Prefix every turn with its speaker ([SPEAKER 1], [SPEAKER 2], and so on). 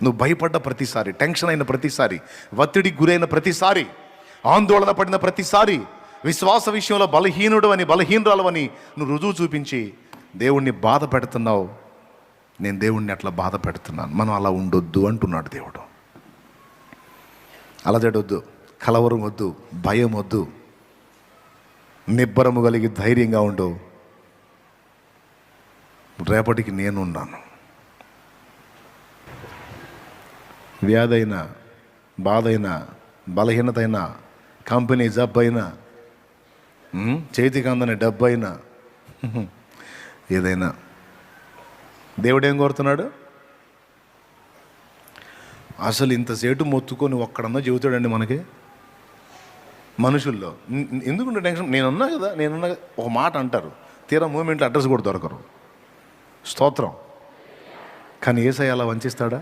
[SPEAKER 1] నువ్వు భయపడ్డ ప్రతిసారి, టెన్షన్ అయిన ప్రతిసారి, ఒత్తిడికి గురైన ప్రతిసారి, ఆందోళన పడిన ప్రతిసారి, విశ్వాస విషయంలో బలహీనుడు అని బలహీనరాలు అని నువ్వు రుజువు చూపించి దేవుణ్ణి బాధ పెడుతున్నావు. నేను దేవుణ్ణి అట్లా బాధ పెడుతున్నాను. మనం అలా ఉండొద్దు అంటున్నాడు దేవుడు. అలజడొద్దు, కలవరం వద్దు, భయం వద్దు, నిబ్బరము కలిగి ధైర్యంగా ఉండు. రేపటికి నేనున్నాను. వ్యాధి అయినా, బాధ అయినా, బలహీనత అయినా, కంపెనీ జబ్బు అయినా, చేతికి అందని డబ్బు అయినా, ఏదైనా దేవుడు ఏం కోరుతున్నాడు? అసలు ఇంతసేటు మొత్తుకొని ఒక్కడన్నా చెబుతాడండి మనకి మనుషుల్లో? ఎందుకుంటే టెన్షన్, నేనున్నా కదా, ఒక మాట అంటారు, తీరా మూమెంట్లో అడ్రస్ కూడా దొరకరు. స్తోత్రం. కానీ యేసయ్య అలా వంచిస్తాడా?